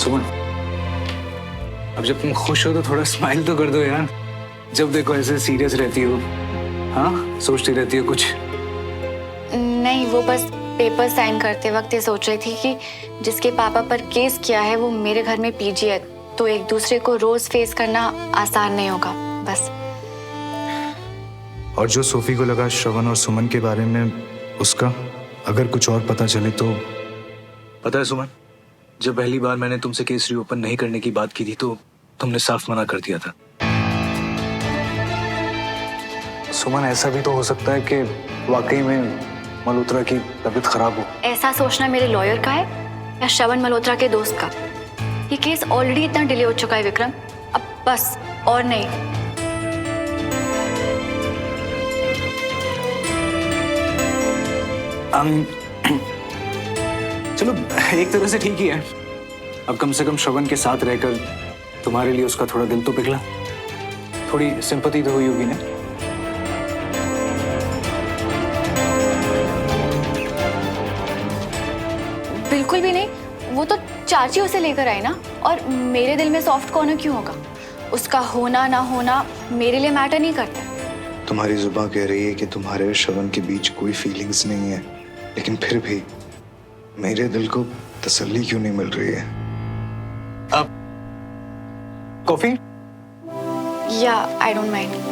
सुमन, अब जब तुम खुश हो तो थोड़ा स्माइल तो कर दो यार। जब देखो ऐसे सीरियस रहती हो, हाँ सोचती रहती हो कुछ। नहीं, वो बस पेपर साइन करते वक्त ये सोच रही थी कि जिसके पापा पर केस किया है वो मेरे घर में पीजी है, तो एक दूसरे को रोज फेस करना आसान नहीं होगा बस। और जो सोफी को लगा श्रवण और सुमन के बारे में, उसका अगर कुछ और पता चले तो। पता है सुमन, जब पहली बार मैंने तुमसे केस रीओपन नहीं करने की बात की थी तो तुमने साफ मना कर दिया था। सुमन, ऐसा भी तो हो सकता है कि वाकई में मल्होत्रा की तबीयत खराब हो। ऐसा सोचना मेरे लॉयर का है या श्रवण मल्होत्रा के दोस्त का? ये केस ऑलरेडी इतना डिले हो चुका है विक्रम, अब बस और नहीं। चलो एक तरह से ठीक ही है। अब कम से कम श्रवण के साथ रहकर तुम्हारे लिए उसका थोड़ा दिल तो पिघला, थोड़ी सिंपैथी तो हुई होगी ना। बिल्कुल भी नहीं, वो तो चाची उसे लेकर आई ना, और मेरे दिल में सॉफ्ट कॉर्नर क्यों होगा? उसका होना ना होना मेरे लिए मैटर नहीं करता। तुम्हारी जुबान कह रही है कि तुम्हारे और श्रवण के बीच कोई फीलिंग्स नहीं है, लेकिन फिर भी मेरे दिल को तसल्ली क्यों नहीं मिल रही है? अब कॉफी? या आई डोंट माइंड।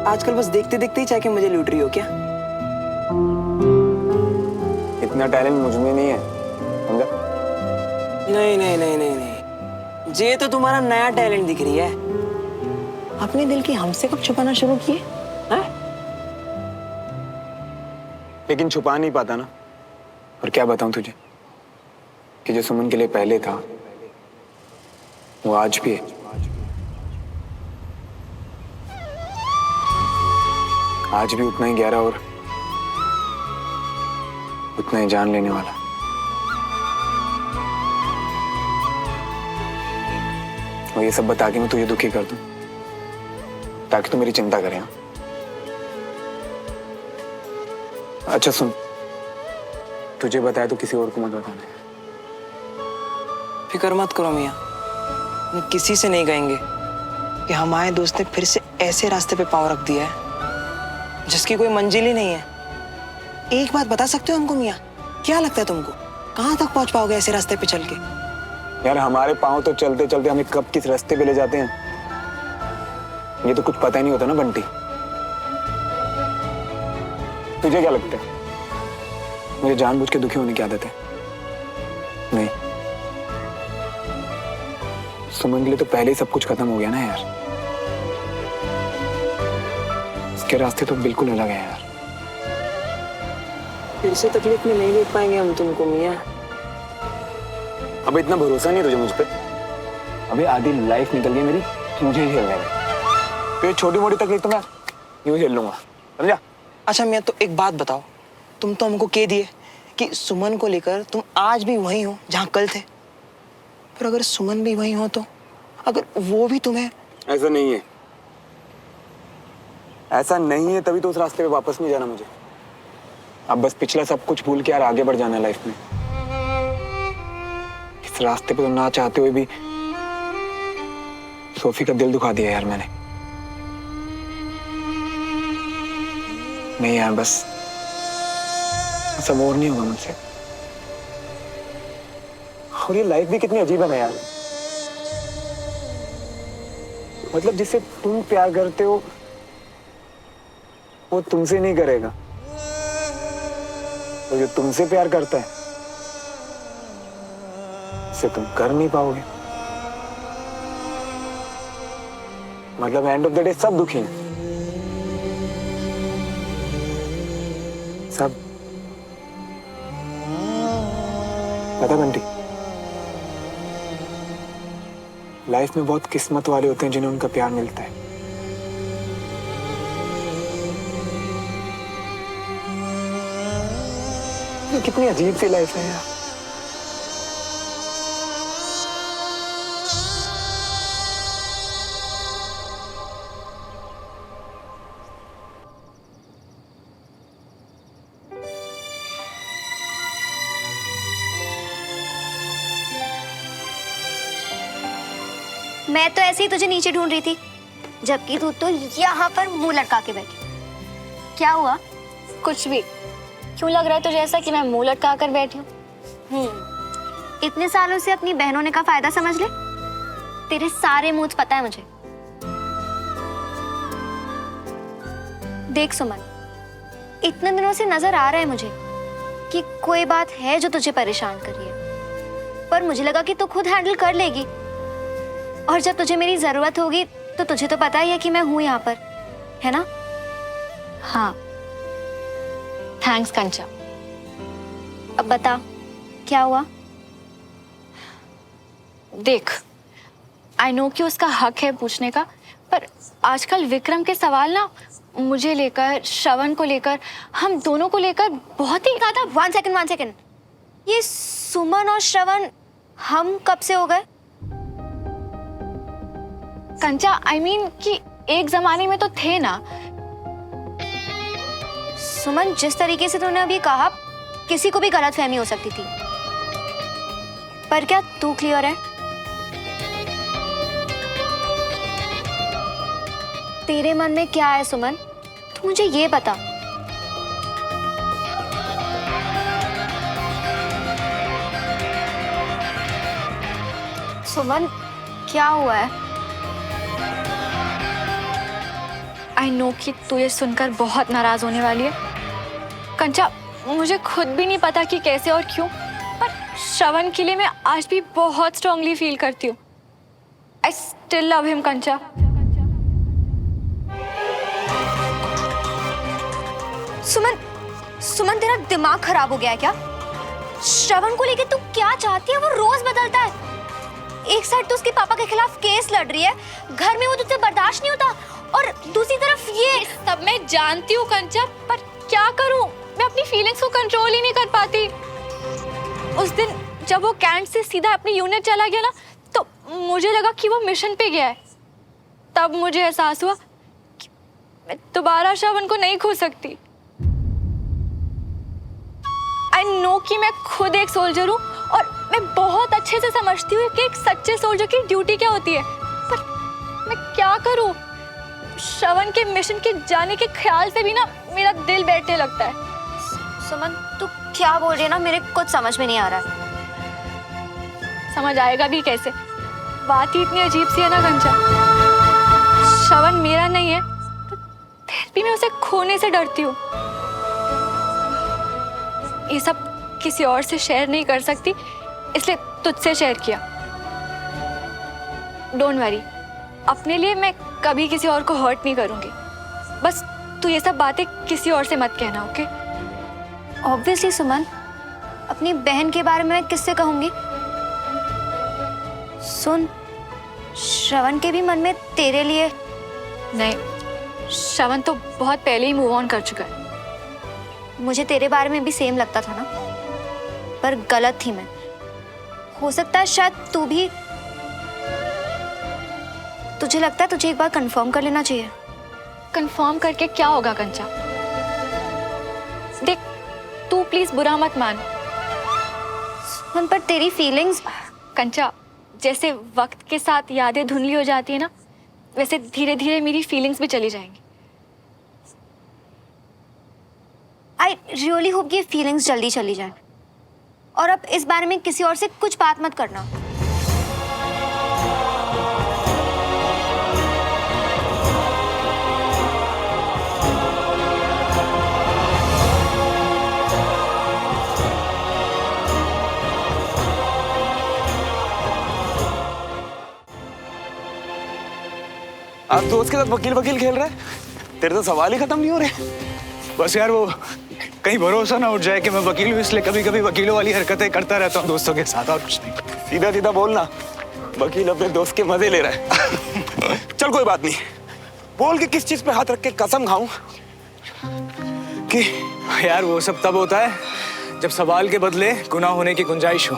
आजकल बस देखते देखते ही चाहे कि मुझे लूट रही हो क्या? इतना टैलेंट मुझ में नहीं है, समझा? नहीं नहीं नहीं नहीं नहीं, ये तो तुम्हारा नया टैलेंट दिख रही है। अपने दिल की हमसे कब छुपाना शुरू किए? हैं? लेकिन छुपा नहीं पाता ना। और क्या बताऊं तुझे कि जो सुमन के लिए पहले था वो आज भी है। आज भी उतना ही गहरा और उतना ही जान लेने वाला। और ये सब बता के मैं तुझे दुखी कर दूं ताकि तू मेरी चिंता करे। हाँ? अच्छा सुन, तुझे बताया तो किसी और को मत बताना। फिक्र मत करो मियाँ, हम किसी से नहीं कहेंगे कि हमारे दोस्त ने फिर से ऐसे रास्ते पे पाँव रख दिया है जिसकी कोई मंजिल ही नहीं है। एक बात बता सकते हो हमको मियाँ, क्या लगता है तुमको कहाँ तक पहुंच पाओगे ऐसे रास्ते पे चल के? यार हमारे पाँव तो चलते चलते हमें कब किस रास्ते पे ले जाते हैं ये तो कुछ पता ही नहीं होता ना बंटी। तुझे क्या लगता है मुझे जानबूझ के दुखी होने की आदत है? नहीं, सुमन के लिए तो पहले ही सब कुछ खत्म हो गया ना यार। इसके रास्ते तो बिल्कुल अलग है यार। फिर से तकलीफ में नहीं देख पाएंगे हम तुमको मियाँ। अब इतना भरोसा नहीं तुझे मुझ पे? अभी आधी लाइफ निकल गई मेरी मुझे ही झेलने में। तो छोटी मोटी तकलीफ तो मैं यूं झेल लूंगा, समझा? अच्छा मियाँ, तो एक बात बताओ, तुम तो हमको कह दिए कि सुमन को लेकर तुम आज भी वही हो जहाँ कल थे, पर अगर सुमन भी वही हो तो अगर वो भी तुम्हें। ऐसा नहीं है, ऐसा नहीं है, तभी तो उस रास्ते पे वापस नहीं जाना मुझे। अब बस पिछला सब कुछ भूल के यार आगे बढ़ जाना है लाइफ में। इस रास्ते पे तो ना चाहते हुए भी सोफी का दिल दुखा दिया यार मैंने। नहीं यार, बस सब और नहीं होगा मुझसे। और ये लाइफ भी कितनी अजीब है ना यार। मतलब जिससे तुम प्यार करते हो वो तुमसे नहीं करेगा, और जो तुमसे प्यार करता है उसे तुम कर नहीं पाओगे। मतलब एंड ऑफ द डे सब दुखी हैं, सब। पता बंटी, लाइफ में बहुत किस्मत वाले होते हैं जिन्हें उनका प्यार मिलता है। ये कितनी अजीब सी लाइफ है यार। मैं तो ऐसे ही तुझे नीचे ढूंढ रही थी, जबकि तू तो यहाँ पर मुंह लटका के बैठी। क्या हुआ? कुछ भी। क्यों लग रहा है तुझे ऐसा कि मैं मुंह लटका कर बैठी हूँ? इतने सालों से अपनी बहनों ने का फायदा समझ ले। तेरे सारे मूड पता है मुझे। देख सुमन, इतने दिनों से नजर आ रहा है मुझे कि कोई बात है जो तुझे परेशान कर रही है, पर मुझे लगा कि तू खुद हैंडल कर लेगी। और जब तुझे मेरी जरूरत होगी तो तुझे तो पता ही है कि मैं हूं यहाँ पर, है ना? हाँ, थैंक्स कंचा। अब बता, क्या हुआ? देख, आई नो कि उसका हक है पूछने का, पर आजकल विक्रम के सवाल ना मुझे लेकर, श्रवण को लेकर, हम दोनों को लेकर बहुत ही ज्यादा। One second. ये सुमन और श्रवण हम कब से हो गए? कंचा, आई मीन कि एक जमाने में तो थे ना। सुमन, जिस तरीके से तूने अभी कहा, किसी को भी गलतफहमी हो सकती थी, पर क्या तू क्लियर है? तेरे मन में क्या है सुमन, तू मुझे ये बता। सुमन, क्या हुआ है? आई नो कि तू ये सुनकर बहुत नाराज होने वाली है कंचा। मुझे खुद भी नहीं पता कि कैसे और क्यों, पर श्रवण के लिए मैं आज भी बहुत स्ट्रांगली फील करती हूँ। आई स्टिल लव हिम कंचा। सुमन, तेरा दिमाग खराब हो गया है क्या? श्रवण को लेके तू क्या चाहती है? वो रोज बदलता है। एक साइड तो उसके पापा के खिलाफ केस लड़ रही है, घर में वो तुझसे बर्दाश्त नहीं होता, और दूसरी तरफ ये सब मैं जानती हूँ कंचा, पर क्या करूँ? मैं अपनी फीलिंग्स को कंट्रोल ही नहीं कर पाती। उस दिन जब वो कैंट से सीधा अपनी यूनिट चला गया ना, तो मुझे लगा कि वो मिशन पे गया है। तब मुझे एहसास हुआ कि मैं दोबारा श्रवण को नहीं खो सकती। आई नो कि मैं खुद एक सोल्जर हूँ, और मैं बहुत अच्छे से समझती हूँ कि एक सच्चे सोल्जर की ड्यूटी क्या होती है, पर मैं क्या करूँ? श्रवण के मिशन के जाने के ख्याल से भी ना मेरा दिल बैठने लगता है। सुमन, तू क्या बोल रही है ना, मेरे कुछ समझ में नहीं आ रहा है। समझ आएगा भी कैसे? बात ही इतनी अजीब सी है ना कंचा। श्रवण मेरा नहीं है, तो फिर भी मैं उसे खोने से डरती हूँ। ये सब किसी और से शेयर नहीं कर सकती, इसलिए तुझसे शेयर किया। डोंट वरी, अपने लिए मैं कभी किसी और को हर्ट नहीं करूंगी। बस तू ये सब बातें किसी और से मत कहना, ओके? ऑब्वियसली सुमन, अपनी बहन के बारे में मैं किससे कहूंगी? सुन, श्रवण के भी मन में तेरे लिए। नहीं, श्रवण तो बहुत पहले ही मूव ऑन कर चुका है। मुझे तेरे बारे में भी सेम लगता था ना, पर गलत थी मैं। हो सकता है शायद तू भी। तुझे लगता है तुझे एक बार कंफर्म कर लेना चाहिए। कंफर्म करके क्या होगा कंचा? देख, तू प्लीज बुरा मत मान। सुमन, पर तेरी फीलिंग्स। कंचा, जैसे वक्त के साथ यादें धुंधली हो जाती है ना, वैसे धीरे धीरे मेरी फीलिंग्स भी चली जाएंगी। आई रियली होप ये फीलिंग्स जल्दी चली जाए, और अब इस बारे में किसी और से कुछ बात मत करना। आप दोस्त के साथ वकील वकील खेल रहे हैं? तेरे तो सवाल ही खत्म नहीं हो रहे। बस यार, वो कहीं भरोसा ना उठ जाए कि मैं वकील हूँ, इसलिए कभी कभी वकीलों वाली हरकतें करता रहता हूँ दोस्तों के साथ, और कुछ नहीं। सीधा सीधा बोलना, वकील अपने दोस्त के मजे ले रहा है। चल कोई बात नहीं, बोल के किस चीज पे हाथ रख के कसम खाऊं कि यार वो सब तब होता है जब सवाल के बदले गुनाह होने की गुंजाइश हो,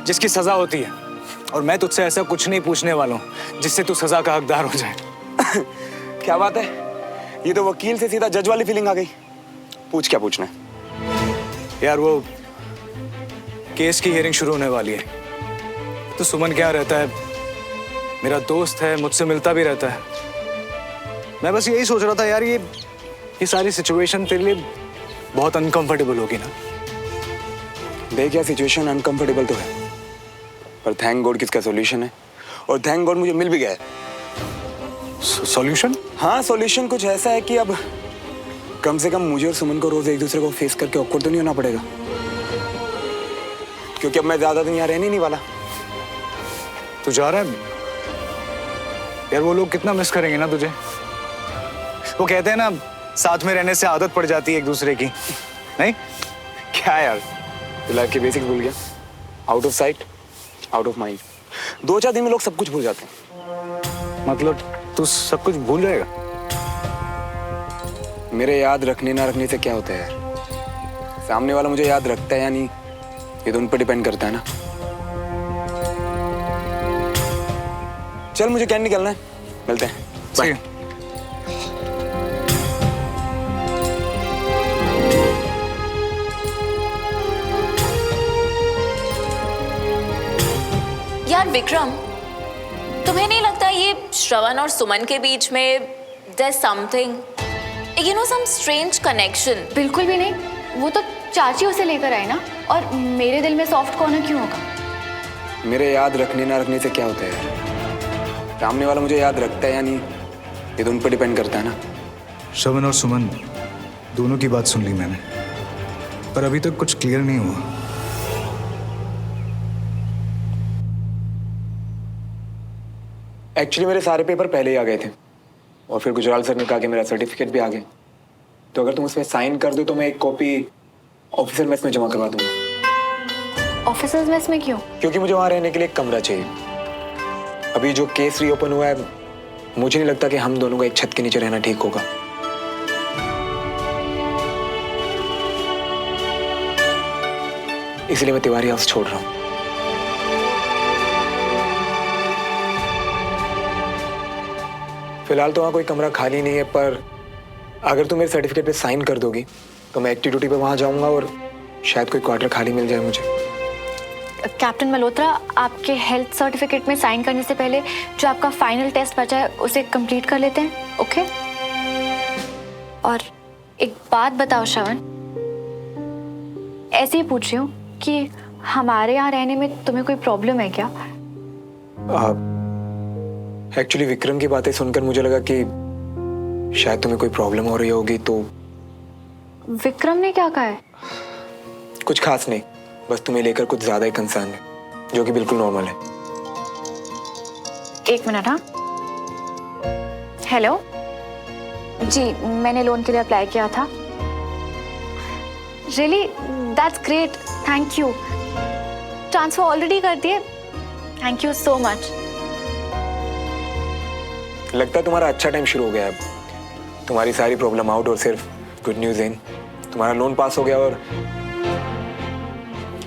जिसकी सजा होती है, और मैं तुझसे ऐसा कुछ नहीं पूछने वाला हूँ जिससे तू सजा का हकदार हो जाए। क्या बात है, ये तो वकील से सीधा जज वाली फीलिंग आ गई। पूछ, क्या पूछना है? यार वो केस की हियरिंग शुरू होने वाली है, तो सुमन क्या रहता है, मेरा दोस्त है, मुझसे मिलता भी रहता है। मैं बस यही सोच रहा था यार, ये सारी सिचुएशन तेरे लिए बहुत अनकंफर्टेबल होगी ना। देख यार, सिचुएशन अनकंफर्टेबल तो है, पर थैंक गॉड किसका सॉल्यूशन है, और थैंक गॉड मुझे मिल भी गया है। सॉल्यूशन? हाँ, सॉल्यूशन कुछ ऐसा है कि अब कम से कम मुझे और सुमन को रोज एक दूसरे को फेस करके ऑकवर्ड तो नहीं होना पड़ेगा, क्योंकि अब मैं ज्यादा दिन यहाँ रहने नहीं वाला। तू जा रहा है यार, वो लोग कितना मिस करेंगे ना तुझे। वो कहते हैं ना, साथ में रहने से आदत पड़ जाती है एक दूसरे की, नहीं? क्या यार, तो लाइफ के बेसिक्स भूल गया। Out of sight out of mind. 2-4 दिन में लोग सब कुछ भूल जाते हैं। मतलब तू सब कुछ भूल जाएगा? मेरे याद रखने ना रखने से क्या होता है यार, सामने वाला मुझे याद रखता है या नहीं, ये तो उन पर डिपेंड करता है ना। चल, मुझे कैंट निकलना है, मिलते हैं। बाय। यार विक्रम, तुम्हें नहीं लगता ये श्रवण और सुमन के बीच में there's something, you know, some strange connection? बिल्कुल भी नहीं, वो तो चाची उसे लेकर आई ना, और मेरे दिल में सॉफ्ट कॉर्नर क्यों होगा? मेरे याद रखने ना रखने से क्या होता है यार, सामने वाला मुझे याद रखता है या नहीं, ये तो उन पर डिपेंड करता है ना। श्रवण और सुमन दोनों की बात सुन ली मैंने, पर अभी तक कुछ क्लियर नहीं हुआ। एक्चुअली मेरे सारे पेपर पहले ही आ गए थे, और फिर गुजराल सर ने कहा कि मेरा सर्टिफिकेट भी आ गया, तो अगर तुम उसमें साइन कर दो तो मैं एक कॉपी ऑफिसर मेस में जमा करवा दूंगा। ऑफिसर्स मेस में क्यों? क्योंकि मुझे वहां रहने के लिए एक कमरा चाहिए। अभी जो केस रीओपन हुआ है, मुझे नहीं लगता कि हम दोनों का एक छत के नीचे रहना ठीक होगा। इसलिए मैं तिवारी हाउस छोड़ रहा हूं। फिलहाल तो वहाँ कोई कमरा खाली नहीं है, पर अगर तुम मेरे सर्टिफिकेट पे साइन कर दोगी तो मैं एक्टिविटी पे वहाँ जाऊँगा और शायद कोई क्वार्टर खाली मिल जाए मुझे। कैप्टन मल्होत्रा, आपके हेल्थ सर्टिफिकेट में साइन करने से पहले जो आपका फाइनल टेस्ट बचा है उसे कंप्लीट कर लेते हैं, ओके? और एक बात बताओ श्रवण, ऐसे ही पूछ रही हूँ कि हमारे यहाँ रहने में तुम्हें कोई प्रॉब्लम है क्या? एक्चुअली विक्रम की बातें सुनकर मुझे लगा कि शायद तुम्हें कोई प्रॉब्लम हो रही होगी, तो विक्रम ने क्या कहा है? कुछ खास नहीं, बस तुम्हें लेकर कुछ ज्यादा ही कंसर्न है, जो कि बिल्कुल नॉर्मल है। एक मिनट। हाँ, हेलो जी, मैंने लोन के लिए अप्लाई किया था। Really, that's great, thank you. Transfer already कर दिए, थैंक यू सो मच। लगता है तुम्हारा अच्छा टाइम शुरू हो गया है अब। तुम्हारी सारी प्रॉब्लम आउट और सिर्फ गुड न्यूज इन, तुम्हारा लोन पास हो गया और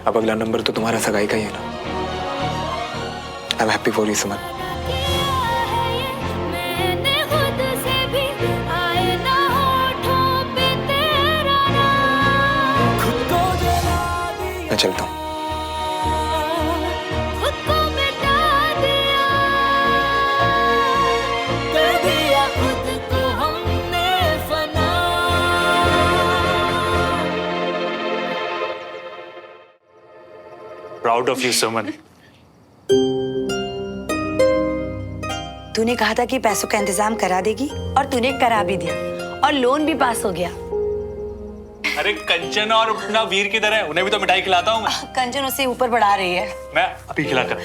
अब अगला नंबर तो तुम्हारा सगाई का ही है ना। I am happy for you Suman. मैं चलता हूँ। Proud of you, सुमन। तूने कहा था कि पैसों का इंतजाम करा देगी और तूने करा भी दिया और लोन भी पास हो गया। अरे कंचन और अपना वीर किधर है? उन्हें भी तो मिठाई खिलाता हूँ मैं। कंचन उसे ऊपर बढ़ा रही है। मैं अभी खिलाकर।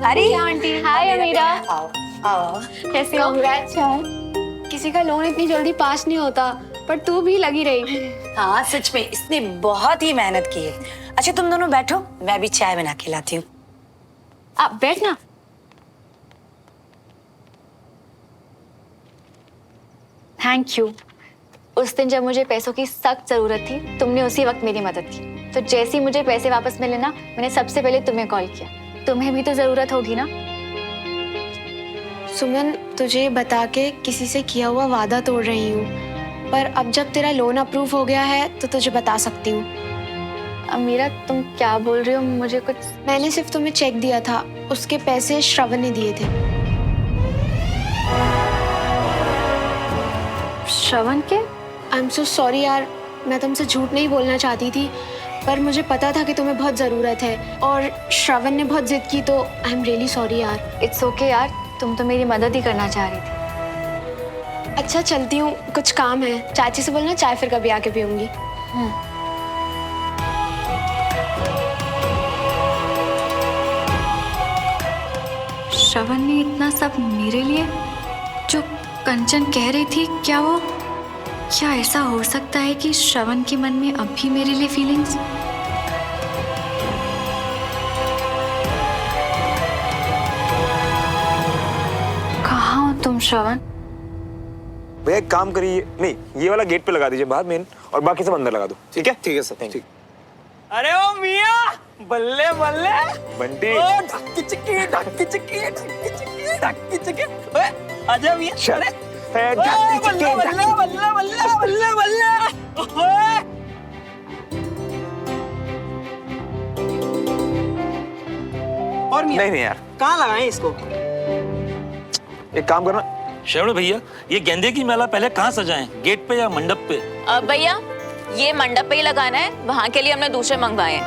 अरे आंटी, हाय अमीरा, आओ आओ। कैसे हो? किसी का लोन इतनी जल्दी पास नहीं होता, पर तू भी लगी रही। हाँ सच में, इसने बहुत ही मेहनत की है। अच्छा तुम दोनों बैठो, मैं भी चाय बना के लाती हूँ। आप बैठना। Thank you. उस दिन जब मुझे पैसों की सख्त जरूरत थी तुमने उसी वक्त मेरी मदद की। तो जैसे ही मुझे पैसे वापस मिले ना, मैंने सबसे पहले तुम्हें कॉल किया। तुम्हें भी तो जरूरत होगी ना। सुमन, तुझे बता के किसी से किया हुआ वादा तोड़ रही हूँ, पर अब जब तेरा लोन अप्रूव हो गया है तो तुझे बता सकती हूँ। अमीरा, तुम क्या बोल रही हो? मुझे कुछ। मैंने सिर्फ तुम्हें चेक दिया था, उसके पैसे श्रवण ने दिए थे। श्रवण के? आई एम सो सॉरी यार, मैं तुमसे झूठ नहीं बोलना चाहती थी, पर मुझे पता था कि तुम्हें बहुत ज़रूरत है और श्रवण ने बहुत जिद की, तो आई एम रियली सॉरी यार। इट्स ओके यार, तुम तो मेरी मदद ही करना चाह रही थी। अच्छा चलती हूँ, कुछ काम है। चाची से बोलना चाय फिर कभी आके पीऊंगी। श्रवण ने इतना सब मेरे लिए? जो कंचन कह रही थी, क्या ऐसा हो सकता है कि श्रवण के मन में अब भी मेरे लिए फीलिंग्स? कहाँ हो तुम श्रवण? भैया एक काम करिए, नहीं ये वाला गेट पे लगा दीजिए बाहर मेन, और बाकी सब अंदर लगा दो। ठीक है? ठीक है सर, ठीक। अरे ओ मिया, बल्ले बल्ले बंटी। ढक्की चिक्की ढक्की चिक्की ढक्की चिक्की ढक्की चिक्की। ओए आजा मिया। चल। अरे बल्ले बल्ले बल्ले बल्ले बल्ले बल्ले। ओए और मिया, नहीं यार, कहाँ लगाएं इसको? एक काम करना, श्रवण भैया, ये गेंदे की माला पहले कहाँ सजाएं, गेट पे या मंडप पे? भैया ये मंडप पे ही लगाना है, वहाँ के लिए हमने दूसरे मंगवाए हैं।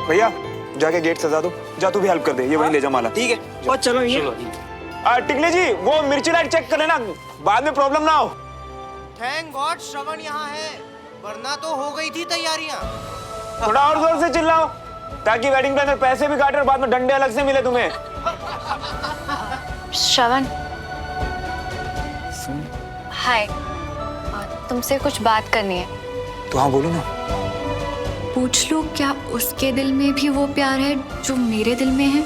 भैया जाके गेट सजा दो। जा तू भी हेल्प कर दे, ये वहीं ले जा माला। ठीक है, और चलो मिया। टिकली जी वो मिर्ची लाइट चेक कर लेना, बाद में प्रॉब्लम ना हो। थैंक गॉड श्रवण यहाँ है, वरना तो हो गई थी तैयारियां। थोड़ा और जोर से चिल्लाओ ताकि वेडिंग प्लानर पैसे भी काटे और बाद में डंडे अलग से मिले तुम्हें। श्रवण, हाय, तुमसे कुछ बात करनी है। तो हाँ बोलो ना। पूछ लो, क्या उसके दिल में भी वो प्यार है जो मेरे दिल में है?